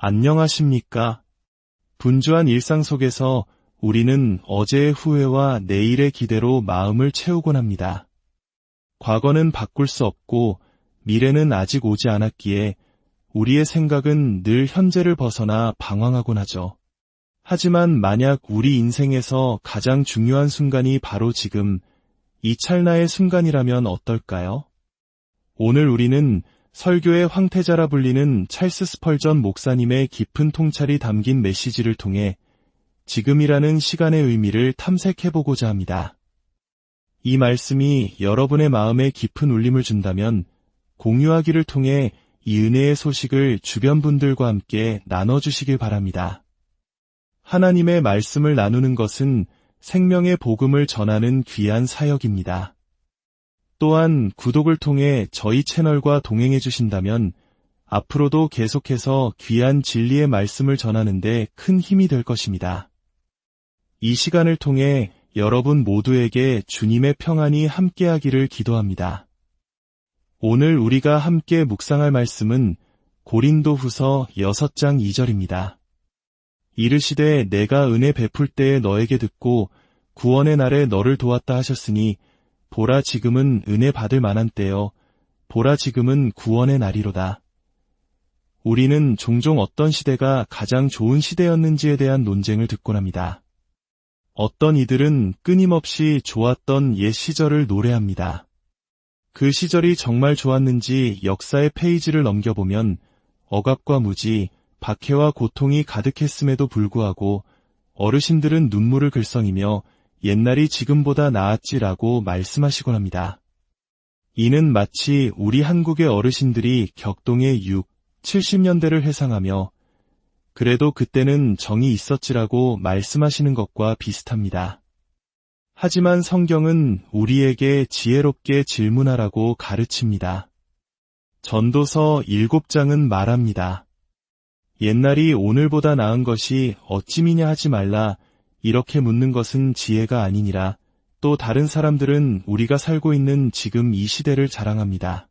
안녕하십니까? 분주한 일상 속에서 우리는 어제의 후회와 내일의 기대로 마음을 채우곤 합니다. 과거는 바꿀 수 없고 미래는 아직 오지 않았기에 우리의 생각은 늘 현재를 벗어나 방황하곤 하죠. 하지만 만약 우리 인생에서 가장 중요한 순간이 바로 지금, 이 찰나의 순간이라면 어떨까요? 오늘 우리는 설교의 황태자라 불리는 찰스 스펄전 목사님의 깊은 통찰이 담긴 메시지를 통해 지금이라는 시간의 의미를 탐색해보고자 합니다. 이 말씀이 여러분의 마음에 깊은 울림을 준다면 공유하기를 통해 이 은혜의 소식을 주변 분들과 함께 나눠주시길 바랍니다. 하나님의 말씀을 나누는 것은 생명의 복음을 전하는 귀한 사역입니다. 또한 구독을 통해 저희 채널과 동행해 주신다면 앞으로도 계속해서 귀한 진리의 말씀을 전하는 데 큰 힘이 될 것입니다. 이 시간을 통해 여러분 모두에게 주님의 평안이 함께하기를 기도합니다. 오늘 우리가 함께 묵상할 말씀은 고린도후서 6장 2절입니다. 이르시되 내가 은혜 베풀 때에 너에게 듣고 구원의 날에 너를 도왔다 하셨으니 보라 지금은 은혜 받을 만한 때요. 보라 지금은 구원의 날이로다. 우리는 종종 어떤 시대가 가장 좋은 시대였는지에 대한 논쟁을 듣곤 합니다. 어떤 이들은 끊임없이 좋았던 옛 시절을 노래합니다. 그 시절이 정말 좋았는지 역사의 페이지를 넘겨보면 억압과 무지, 박해와 고통이 가득했음에도 불구하고 어르신들은 눈물을 글썽이며 옛날이 지금보다 나았지라고 말씀하시곤 합니다. 이는 마치 우리 한국의 어르신들이 격동의 6, 70년대를 회상하며 그래도 그때는 정이 있었지라고 말씀하시는 것과 비슷합니다. 하지만 성경은 우리에게 지혜롭게 질문하라고 가르칩니다. 전도서 7장은 말합니다. 옛날이 오늘보다 나은 것이 어찌미냐 하지 말라. 이렇게 묻는 것은 지혜가 아니니라. 또 다른 사람들은 우리가 살고 있는 지금 이 시대를 자랑합니다.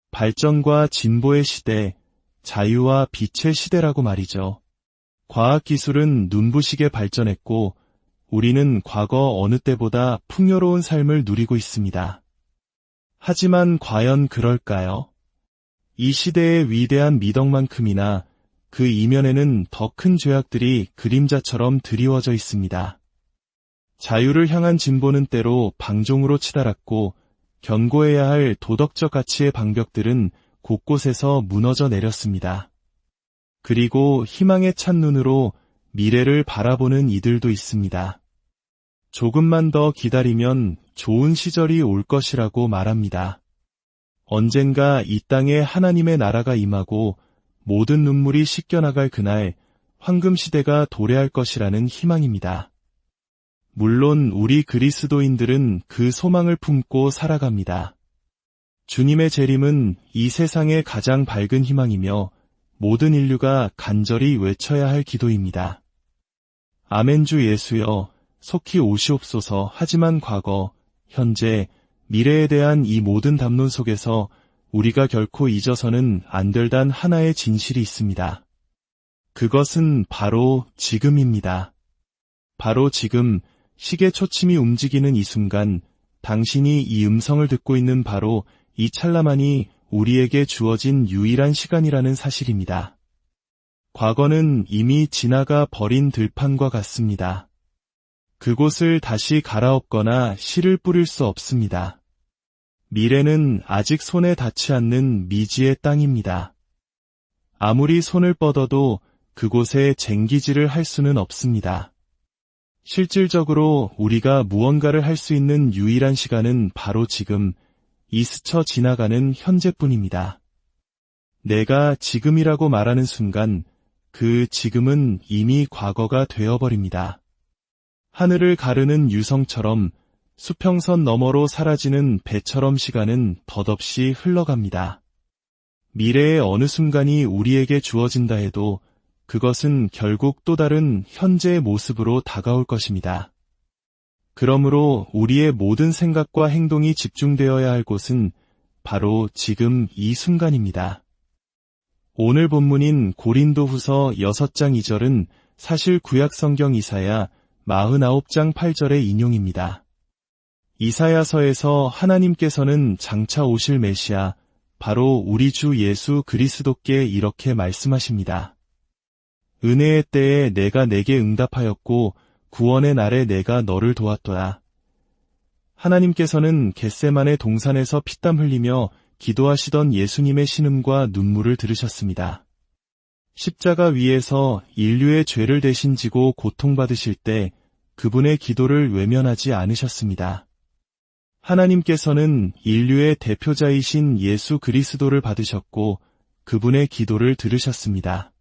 발전과 진보의 시대, 자유와 빛의 시대라고 말이죠. 과학기술은 눈부시게 발전했고 우리는 과거 어느 때보다 풍요로운 삶을 누리고 있습니다. 하지만 과연 그럴까요? 이 시대의 위대한 미덕만큼이나 그 이면에는 더 큰 죄악들이 그림자처럼 드리워져 있습니다. 자유를 향한 진보는 때로 방종으로 치달았고 견고해야 할 도덕적 가치의 방벽들은 곳곳에서 무너져 내렸습니다. 그리고 희망에 찬 눈으로 미래를 바라보는 이들도 있습니다. 조금만 더 기다리면 좋은 시절이 올 것이라고 말합니다. 언젠가 이 땅에 하나님의 나라가 임하고 모든 눈물이 씻겨나갈 그날 황금시대가 도래할 것이라는 희망입니다. 물론 우리 그리스도인들은 그 소망을 품고 살아갑니다. 주님의 재림은 이 세상의 가장 밝은 희망이며 모든 인류가 간절히 외쳐야 할 기도입니다. 아멘. 주 예수여, 속히 오시옵소서. 하지만 과거, 현재, 미래에 대한 이 모든 담론 속에서 우리가 결코 잊어서는 안 될 단 하나의 진실이 있습니다. 그것은 바로 지금입니다. 바로 지금 시계 초침이 움직이는 이 순간 당신이 이 음성을 듣고 있는 바로 이 찰나만이 우리에게 주어진 유일한 시간이라는 사실입니다. 과거는 이미 지나가 버린 들판과 같습니다. 그곳을 다시 갈아엎거나 씨를 뿌릴 수 없습니다. 미래는 아직 손에 닿지 않는 미지의 땅입니다. 아무리 손을 뻗어도 그곳에 쟁기질을 할 수는 없습니다. 실질적으로 우리가 무언가를 할 수 있는 유일한 시간은 바로 지금, 이 스쳐 지나가는 현재뿐입니다. 내가 지금이라고 말하는 순간 그 지금은 이미 과거가 되어버립니다. 하늘을 가르는 유성처럼 수평선 너머로 사라지는 배처럼 시간은 덧없이 흘러갑니다. 미래의 어느 순간이 우리에게 주어진다 해도 그것은 결국 또 다른 현재의 모습으로 다가올 것입니다. 그러므로 우리의 모든 생각과 행동이 집중되어야 할 곳은 바로 지금 이 순간입니다. 오늘 본문인 고린도후서 6장 2절은 사실 구약성경 이사야 49장 8절의 인용입니다. 이사야서에서 하나님께서는 장차 오실 메시아, 바로 우리 주 예수 그리스도께 이렇게 말씀하십니다. 은혜의 때에 내가 내게 응답하였고 구원의 날에 내가 너를 도왔도다. 하나님께서는 겟세마네 동산에서 피땀 흘리며 기도하시던 예수님의 신음과 눈물을 들으셨습니다. 십자가 위에서 인류의 죄를 대신 지고 고통받으실 때 그분의 기도를 외면하지 않으셨습니다. 하나님께서는 인류의 대표자이신 예수 그리스도를 받으셨고 그분의 기도를 들으셨습니다.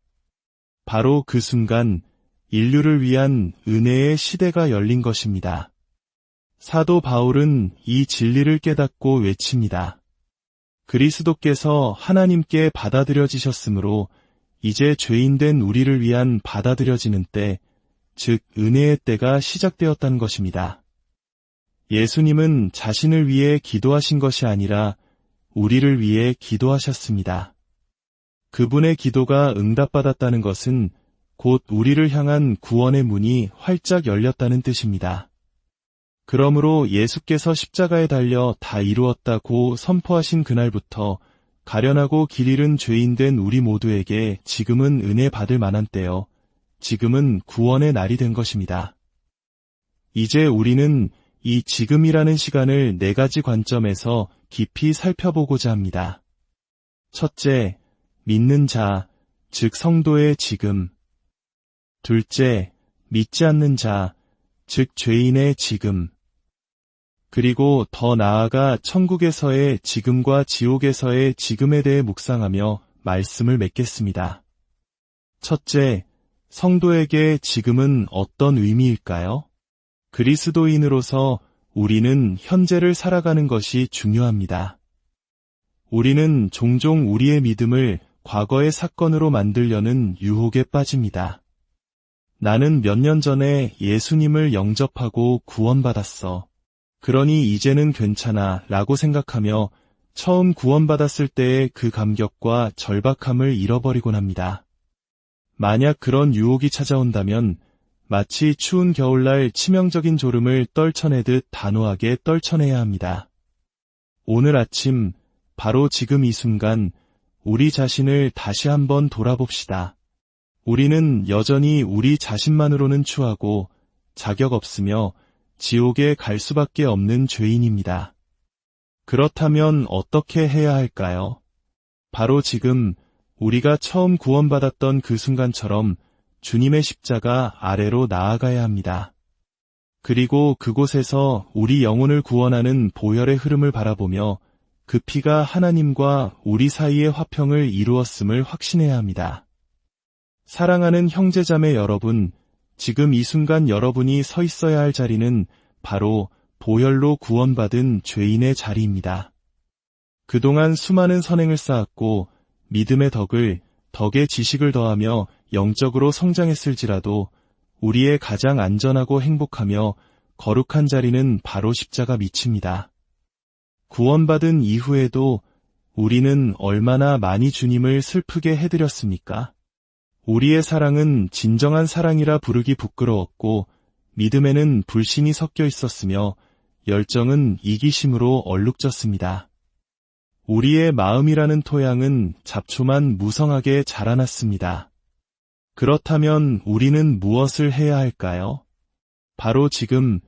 바로 그 순간 인류를 위한 은혜의 시대가 열린 것입니다. 사도 바울은 이 진리를 깨닫고 외칩니다. 그리스도께서 하나님께 받아들여지셨으므로 이제 죄인된 우리를 위한 받아들여지는 때, 즉 은혜의 때가 시작되었다는 것입니다. 예수님은 자신을 위해 기도하신 것이 아니라 우리를 위해 기도하셨습니다. 그분의 기도가 응답받았다는 것은 곧 우리를 향한 구원의 문이 활짝 열렸다는 뜻입니다. 그러므로 예수께서 십자가에 달려 다 이루었다고 선포하신 그날부터 가련하고 길 잃은 죄인된 우리 모두에게 지금은 은혜 받을 만한 때요, 지금은 구원의 날이 된 것입니다. 이제 우리는 이 지금이라는 시간을 4가지 관점에서 깊이 살펴보고자 합니다. 첫째, 믿는 자, 즉 성도의 지금. 둘째, 믿지 않는 자, 즉 죄인의 지금. 그리고 더 나아가 천국에서의 지금과 지옥에서의 지금에 대해 묵상하며 말씀을 맺겠습니다. 첫째, 성도에게 지금은 어떤 의미일까요? 그리스도인으로서 우리는 현재를 살아가는 것이 중요합니다. 우리는 종종 우리의 믿음을 과거의 사건으로 만들려는 유혹에 빠집니다. 나는 몇 년 전에 예수님을 영접하고 구원받았어. 그러니 이제는 괜찮아 라고 생각하며 처음 구원받았을 때의 그 감격과 절박함을 잃어버리곤 합니다. 만약 그런 유혹이 찾아온다면 마치 추운 겨울날 치명적인 졸음을 떨쳐내듯 단호하게 떨쳐내야 합니다. 오늘 아침, 바로 지금 이 순간 우리 자신을 다시 한번 돌아봅시다. 우리는 여전히 우리 자신만으로는 추하고 자격 없으며 지옥에 갈 수밖에 없는 죄인입니다. 그렇다면 어떻게 해야 할까요? 바로 지금 우리가 처음 구원받았던 그 순간처럼 주님의 십자가 아래로 나아가야 합니다. 그리고 그곳에서 우리 영혼을 구원하는 보혈의 흐름을 바라보며 그 피가 하나님과 우리 사이의 화평을 이루었음을 확신해야 합니다. 사랑하는 형제자매 여러분, 지금 이 순간 여러분이 서 있어야 할 자리는 바로 보혈로 구원받은 죄인의 자리입니다. 그동안 수많은 선행을 쌓았고 믿음의 덕에 지식을 더하며 영적으로 성장했을지라도 우리의 가장 안전하고 행복하며 거룩한 자리는 바로 십자가 밑입니다. 구원받은 이후에도 우리는 얼마나 많이 주님을 슬프게 해드렸습니까? 우리의 사랑은 진정한 사랑이라 부르기 부끄러웠고 믿음에는 불신이 섞여 있었으며 열정은 이기심으로 얼룩졌습니다. 우리의 마음이라는 토양은 잡초만 무성하게 자라났습니다. 그렇다면 우리는 무엇을 해야 할까요? 바로 지금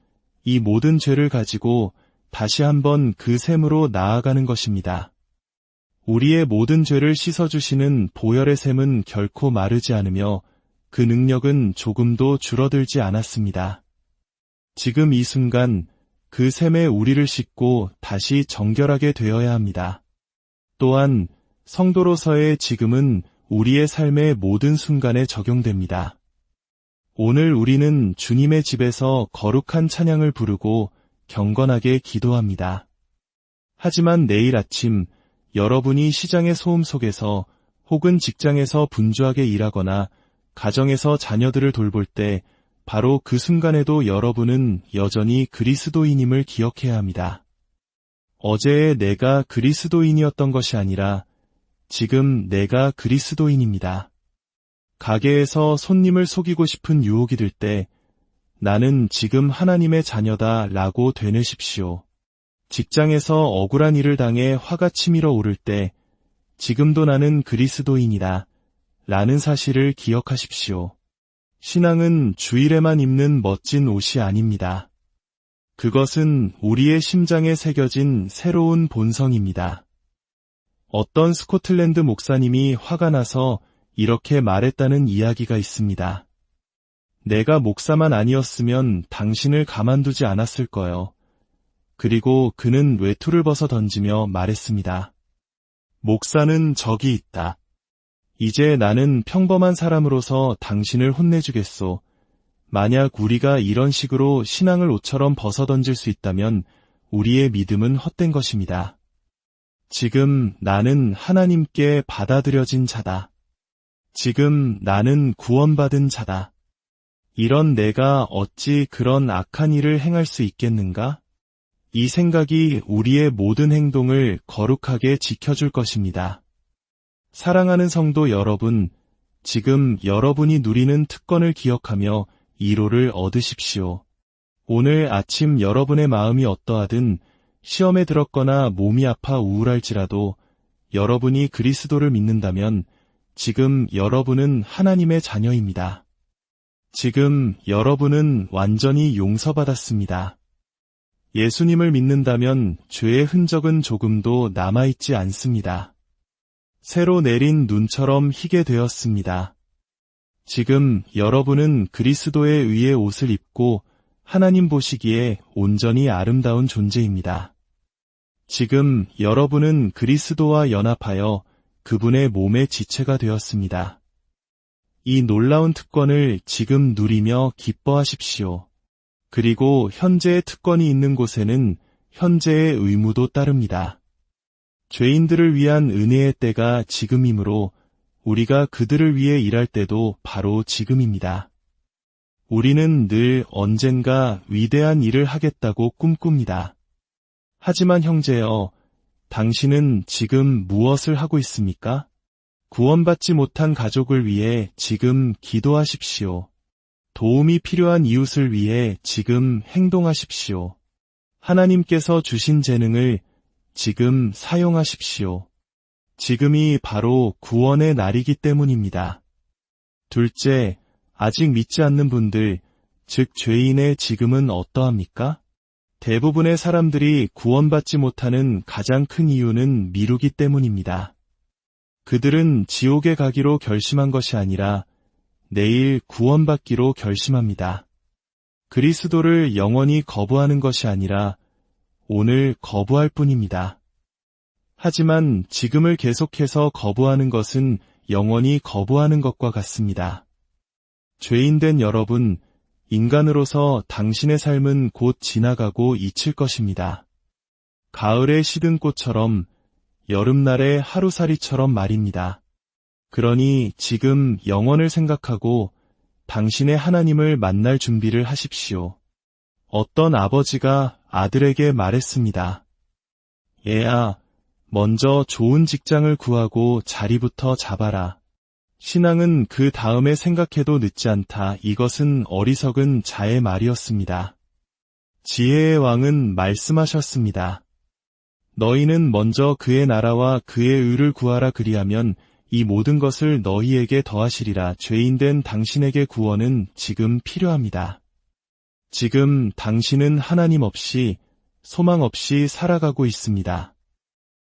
이 모든 죄를 가지고 다시 한번 그 샘으로 나아가는 것입니다. 우리의 모든 죄를 씻어주시는 보혈의 샘은 결코 마르지 않으며 그 능력은 조금도 줄어들지 않았습니다. 지금 이 순간 그 샘에 우리를 씻고 다시 정결하게 되어야 합니다. 또한 성도로서의 지금은 우리의 삶의 모든 순간에 적용됩니다. 오늘 우리는 주님의 집에서 거룩한 찬양을 부르고 경건하게 기도합니다. 하지만 내일 아침 여러분이 시장의 소음 속에서 혹은 직장에서 분주하게 일하거나 가정에서 자녀들을 돌볼 때 바로 그 순간에도 여러분은 여전히 그리스도인임을 기억해야 합니다. 어제의 내가 그리스도인이었던 것이 아니라 지금 내가 그리스도인입니다. 가게에서 손님을 속이고 싶은 유혹이 들 때 나는 지금 하나님의 자녀다 라고 되뇌십시오. 직장에서 억울한 일을 당해 화가 치밀어 오를 때 지금도 나는 그리스도인이다 라는 사실을 기억하십시오. 신앙은 주일에만 입는 멋진 옷이 아닙니다. 그것은 우리의 심장에 새겨진 새로운 본성입니다. 어떤 스코틀랜드 목사님이 화가 나서 이렇게 말했다는 이야기가 있습니다. 내가 목사만 아니었으면 당신을 가만두지 않았을 거요. 그리고 그는 외투를 벗어 던지며 말했습니다. 목사는 저기 있다. 이제 나는 평범한 사람으로서 당신을 혼내주겠소. 만약 우리가 이런 식으로 신앙을 옷처럼 벗어 던질 수 있다면 우리의 믿음은 헛된 것입니다. 지금 나는 하나님께 받아들여진 자다. 지금 나는 구원받은 자다. 이런 내가 어찌 그런 악한 일을 행할 수 있겠는가? 이 생각이 우리의 모든 행동을 거룩하게 지켜줄 것입니다. 사랑하는 성도 여러분, 지금 여러분이 누리는 특권을 기억하며 이로를 얻으십시오. 오늘 아침 여러분의 마음이 어떠하든 시험에 들었거나 몸이 아파 우울할지라도 여러분이 그리스도를 믿는다면 지금 여러분은 하나님의 자녀입니다. 지금 여러분은 완전히 용서받았습니다. 예수님을 믿는다면 죄의 흔적은 조금도 남아있지 않습니다. 새로 내린 눈처럼 희게 되었습니다. 지금 여러분은 그리스도의 의의 옷을 입고 하나님 보시기에 온전히 아름다운 존재입니다. 지금 여러분은 그리스도와 연합하여 그분의 몸의 지체가 되었습니다. 이 놀라운 특권을 지금 누리며 기뻐하십시오. 그리고 현재의 특권이 있는 곳에는 현재의 의무도 따릅니다. 죄인들을 위한 은혜의 때가 지금이므로 우리가 그들을 위해 일할 때도 바로 지금입니다. 우리는 늘 언젠가 위대한 일을 하겠다고 꿈꿉니다. 하지만 형제여, 당신은 지금 무엇을 하고 있습니까? 구원받지 못한 가족을 위해 지금 기도하십시오. 도움이 필요한 이웃을 위해 지금 행동하십시오. 하나님께서 주신 재능을 지금 사용하십시오. 지금이 바로 구원의 날이기 때문입니다. 둘째, 아직 믿지 않는 분들, 즉 죄인의 지금은 어떠합니까? 대부분의 사람들이 구원받지 못하는 가장 큰 이유는 미루기 때문입니다. 그들은 지옥에 가기로 결심한 것이 아니라 내일 구원받기로 결심합니다. 그리스도를 영원히 거부하는 것이 아니라 오늘 거부할 뿐입니다. 하지만 지금을 계속해서 거부하는 것은 영원히 거부하는 것과 같습니다. 죄인된 여러분, 인간으로서 당신의 삶은 곧 지나가고 잊힐 것입니다. 가을에 시든 꽃처럼, 여름날의 하루살이처럼 말입니다. 그러니 지금 영원을 생각하고 당신의 하나님을 만날 준비를 하십시오. 어떤 아버지가 아들에게 말했습니다. 얘야, 먼저 좋은 직장을 구하고 자리부터 잡아라. 신앙은 그 다음에 생각해도 늦지 않다. 이것은 어리석은 자의 말이었습니다. 지혜의 왕은 말씀하셨습니다. 너희는 먼저 그의 나라와 그의 의를 구하라. 그리하면 이 모든 것을 너희에게 더하시리라. 죄인된 당신에게 구원은 지금 필요합니다. 지금 당신은 하나님 없이, 소망 없이 살아가고 있습니다.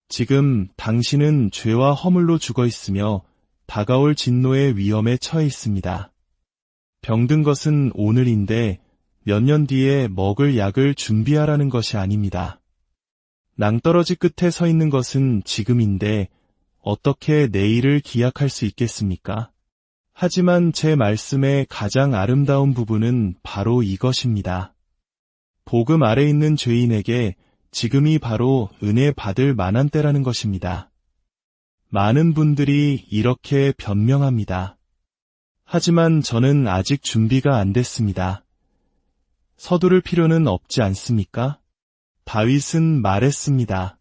지금 당신은 죄와 허물로 죽어 있으며 다가올 진노의 위험에 처해 있습니다. 병든 것은 오늘인데 몇 년 뒤에 먹을 약을 준비하라는 것이 아닙니다. 낭떠러지 끝에 서 있는 것은 지금인데 어떻게 내일을 기약할 수 있겠습니까? 하지만 제 말씀의 가장 아름다운 부분은 바로 이것입니다. 복음 아래 있는 죄인에게 지금이 바로 은혜 받을 만한 때라는 것입니다. 많은 분들이 이렇게 변명합니다. 하지만 저는 아직 준비가 안 됐습니다. 서두를 필요는 없지 않습니까? 다윗은 말했습니다.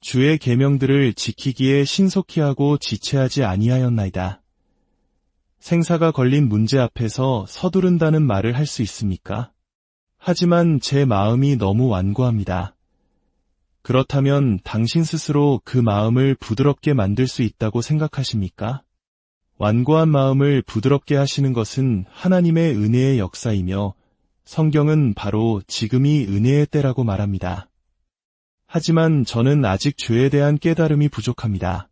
주의 계명들을 지키기에 신속히 하고 지체하지 아니하였나이다. 생사가 걸린 문제 앞에서 서두른다는 말을 할 수 있습니까? 하지만 제 마음이 너무 완고합니다. 그렇다면 당신 스스로 그 마음을 부드럽게 만들 수 있다고 생각하십니까? 완고한 마음을 부드럽게 하시는 것은 하나님의 은혜의 역사이며 성경은 바로 지금이 은혜의 때라고 말합니다. 하지만 저는 아직 죄에 대한 깨달음이 부족합니다.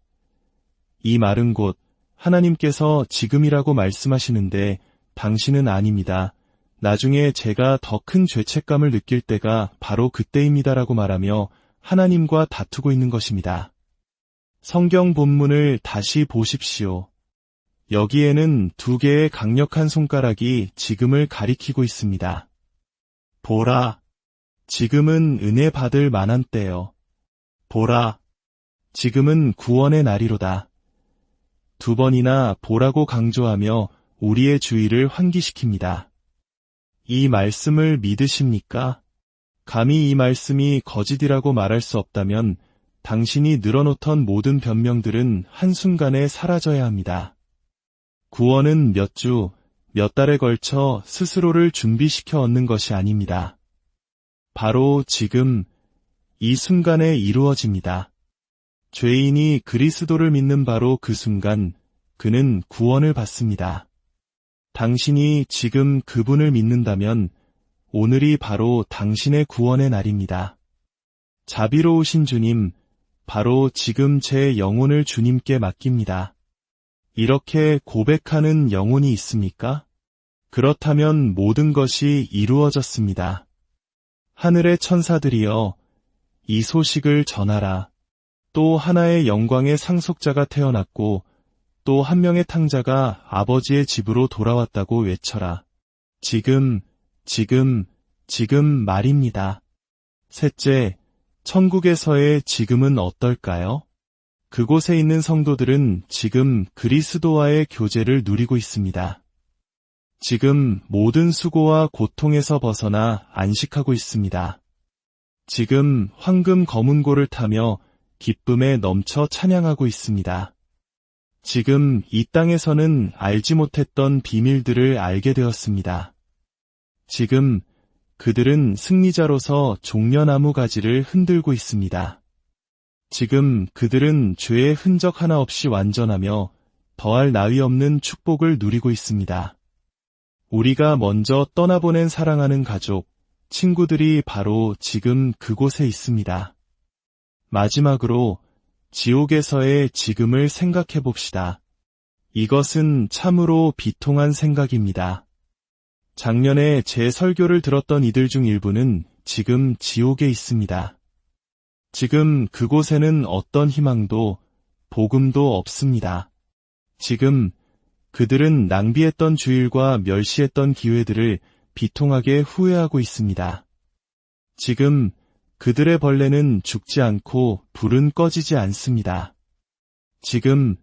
이 말은 곧 하나님께서 지금이라고 말씀하시는데 당신은 아닙니다. 나중에 제가 더 큰 죄책감을 느낄 때가 바로 그때입니다라고 말하며 하나님과 다투고 있는 것입니다. 성경 본문을 다시 보십시오. 여기에는 두 개의 강력한 손가락이 지금을 가리키고 있습니다. 보라, 지금은 은혜 받을 만한 때요. 보라, 지금은 구원의 날이로다. 두 번이나 보라고 강조하며 우리의 주의를 환기시킵니다. 이 말씀을 믿으십니까? 감히 이 말씀이 거짓이라고 말할 수 없다면 당신이 늘어놓던 모든 변명들은 한순간에 사라져야 합니다. 구원은 몇 주, 몇 달에 걸쳐 스스로를 준비시켜 얻는 것이 아닙니다. 바로 지금, 이 순간에 이루어집니다. 죄인이 그리스도를 믿는 바로 그 순간, 그는 구원을 받습니다. 당신이 지금 그분을 믿는다면 오늘이 바로 당신의 구원의 날입니다. 자비로우신 주님, 바로 지금 제 영혼을 주님께 맡깁니다. 이렇게 고백하는 영혼이 있습니까? 그렇다면 모든 것이 이루어졌습니다. 하늘의 천사들이여, 이 소식을 전하라. 또 하나의 영광의 상속자가 태어났고 또 한 명의 탕자가 아버지의 집으로 돌아왔다고 외쳐라. 지금 말입니다. 셋째, 천국에서의 지금은 어떨까요? 그곳에 있는 성도들은 지금 그리스도와의 교제를 누리고 있습니다. 지금 모든 수고와 고통에서 벗어나 안식하고 있습니다. 지금 황금 거문고를 타며 기쁨에 넘쳐 찬양하고 있습니다. 지금 이 땅에서는 알지 못했던 비밀들을 알게 되었습니다. 지금 그들은 승리자로서 종려나무 가지를 흔들고 있습니다. 지금 그들은 죄의 흔적 하나 없이 완전하며 더할 나위 없는 축복을 누리고 있습니다. 우리가 먼저 떠나보낸 사랑하는 가족, 친구들이 바로 지금 그곳에 있습니다. 마지막으로 지옥에서의 지금을 생각해 봅시다. 이것은 참으로 비통한 생각입니다. 작년에 제 설교를 들었던 이들 중 일부는 지금 지옥에 있습니다. 지금 그곳에는 어떤 희망도, 복음도 없습니다. 지금 그들은 낭비했던 주일과 멸시했던 기회들을 비통하게 후회하고 있습니다. 지금 그들의 벌레는 죽지 않고 불은 꺼지지 않습니다. 지금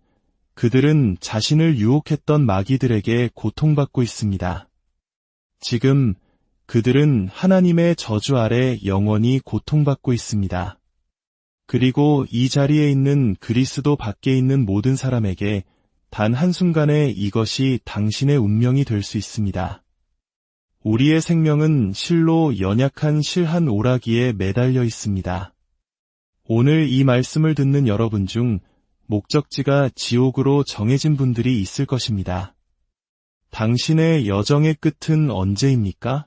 그들은 자신을 유혹했던 마귀들에게 고통받고 있습니다. 지금 그들은 하나님의 저주 아래 영원히 고통받고 있습니다. 그리고 이 자리에 있는 그리스도 밖에 있는 모든 사람에게 단 한순간에 이것이 당신의 운명이 될 수 있습니다. 우리의 생명은 실로 연약한 실 한 오라기에 매달려 있습니다. 오늘 이 말씀을 듣는 여러분 중 목적지가 지옥으로 정해진 분들이 있을 것입니다. 당신의 여정의 끝은 언제입니까?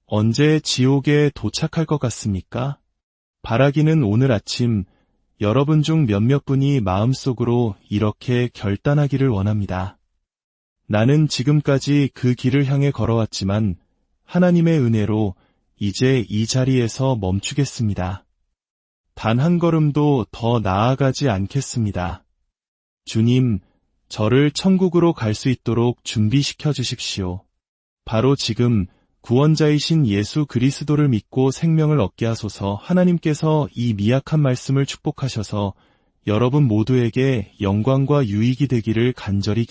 언제 지옥에 도착할 것 같습니까? 바라기는 오늘 아침 여러분 중 몇몇 분이 마음속으로 이렇게 결단하기를 원합니다. 나는 지금까지 그 길을 향해 걸어왔지만 하나님의 은혜로 이제 이 자리에서 멈추겠습니다. 단 한 걸음도 더 나아가지 않겠습니다. 주님, 저를 천국으로 갈 수 있도록 준비시켜 주십시오. 바로 지금 구원자이신 예수 그리스도를 믿고 생명을 얻게 하소서. 하나님께서 이 미약한 말씀을 축복하셔서 여러분 모두에게 영광과 유익이 되기를 간절히